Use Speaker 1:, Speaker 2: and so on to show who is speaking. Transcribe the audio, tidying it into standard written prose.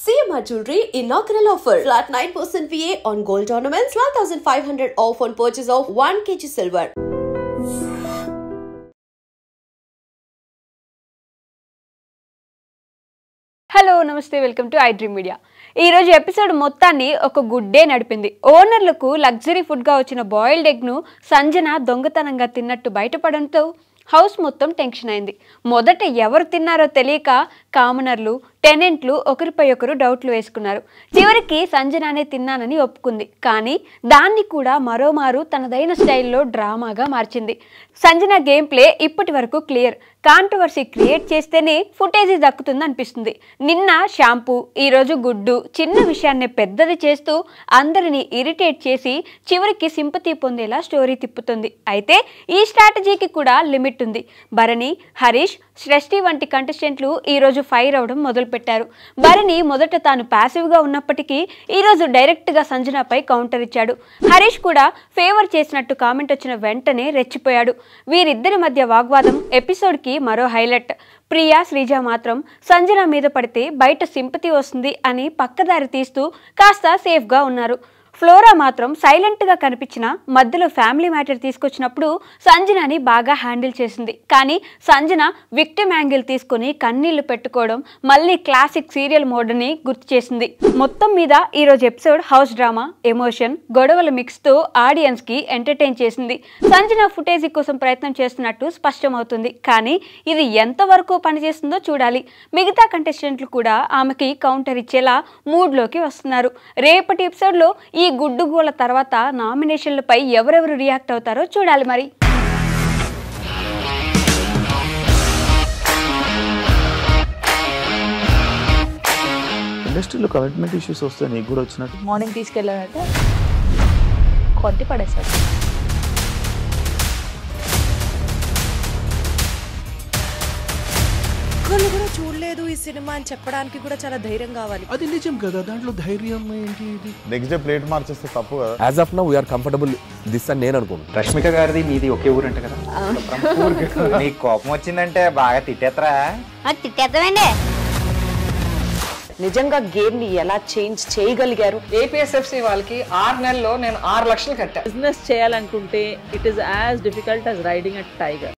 Speaker 1: CMR Jewelry inaugural offer. Flat 9% VA on gold ornaments, 12,500 off on purchase of 1 kg silver.
Speaker 2: Hello నమస్తే welcome to I dream media. ఈరోజు episode మొత్తాన్ని ఒక గుడ్డే నడిపింది. ఓనర్లకు luxury ఫుడ్గా వచ్చిన boiled ఎగ్ను Sanjana దొంగతనంగా తిన్నట్టు బయటపడంతో house మొత్తం tension అయింది. మొదట ఎవరు తిన్నారో తెలియక కామనర్లు టెనెంట్లు ఒకరిపై ఒకరు డౌట్లు వేసుకున్నారు. చివరికి సంజనానే తిన్నానని ఒప్పుకుంది. కానీ దాన్ని కూడా మరోమారు తనదైన స్టైల్లో డ్రామాగా మార్చింది. సంజన గేమ్ ప్లే ఇప్పటి వరకు క్లియర్. కాంట్రవర్సీ క్రియేట్ చేస్తేనే ఫుటేజీ దక్కుతుంది అనిపిస్తుంది. నిన్న షాంపూ, ఈరోజు గుడ్డు, చిన్న విషయాన్ని పెద్దది చేస్తూ అందరినీ ఇరిటేట్ చేసి చివరికి సింపతి పొందేలా స్టోరీ తిప్పుతుంది. అయితే ఈ స్ట్రాటజీకి కూడా లిమిట్ ఉంది. భరణి, హరీష్, సృష్టి వంటి కంటెస్టెంట్లు ఈరోజు ఫైర్ అవడం మొదలుపెట్టారు. భరణి మొదట తాను ప్యాసివ్గా ఉన్నప్పటికీ ఈరోజు డైరెక్ట్గా సంజనపై కౌంటర్ ఇచ్చాడు. హరీష్ కూడా ఫేవర్ చేసినట్టు కామెంట్ వచ్చిన వెంటనే రెచ్చిపోయాడు. వీరిద్దరి మధ్య వాగ్వాదం ఎపిసోడ్కి మరో హైలైట్. ప్రియా, శ్రీజ మాత్రం సంజన మీద పడితే బయట సింపతి వస్తుంది అని పక్కదారి తీస్తూ కాస్త సేఫ్గా ఉన్నారు. ఫ్లోరా మాత్రం సైలెంట్గా కనిపించిన మధ్యలో ఫ్యామిలీ మ్యాటర్ తీసుకొచ్చినప్పుడు సంజనని బాగా హ్యాండిల్ చేసింది. కానీ సంజన విక్టిమ్ యాంగిల్ తీసుకుని కన్నీళ్లు పెట్టుకోవడం మళ్ళీ క్లాసిక్ సీరియల్ మోడ్ని గుర్తు చేసింది. మొత్తం మీద ఈరోజు ఎపిసోడ్ హౌస్ డ్రామా, ఎమోషన్, గొడవల మిక్స్తో ఆడియన్స్కి ఎంటర్టైన్ చేసింది. సంజన ఫుటేజీ కోసం ప్రయత్నం చేస్తున్నట్టు స్పష్టమవుతుంది. కానీ ఇది ఎంతవరకు పనిచేస్తుందో చూడాలి. మిగతా కంటెస్టెంట్లు కూడా ఆమెకి కౌంటర్ ఇచ్చేలా మూడ్లోకి వస్తున్నారు. రేపటి ఎపిసోడ్లో ఈ గుడ్డుగోల తర్వాత నామినేషన్లపై ఎవరెవరు రియాక్ట్ అవుతారో చూడాలి. మరి
Speaker 3: ఇండస్ట్రీలో కమిట్మెంట్ ఇష్యూస్ వస్తాయి. నీకు కూడా వచ్చినట్టు
Speaker 4: మార్నింగ్ తీసుకెళ్ళాడంటే కొట్టి పడేస్తాడు.
Speaker 5: ఒక్కళ్ళు కూడా చూడలేదు ఈ సినిమా అని చెప్పడానికి కూడా చాలా ధైర్యం కావాలి.
Speaker 6: అది నిజం కదా, దాంట్లో ధైర్యం ఏంటి? ఇది
Speaker 7: నెక్స్ట్ డే ప్లేట్ మార్చేస్తే తప్పు కదా.
Speaker 8: As of now we are comfortable this అని నేను అనుకుంటున్నాను.
Speaker 9: రష్మిక గారిది మీది ఒకే ఊరు అంట కదా. నీకు కోపం వచ్చిందంటే బాగా తిట్టేత్తరా?
Speaker 2: తిట్టేద్దామండి.
Speaker 5: నిజంగా గేమ్ ని ఎలా చేంజ్ చేయగలిగారు?
Speaker 10: ఏపీఎస్ఎఫ్సి వాళ్ళకి 6 నెలల్లో నేను 6 లక్షలు కట్టా.
Speaker 4: బిజినెస్ చేయాలనుకుంటే it is as difficult as riding a tiger.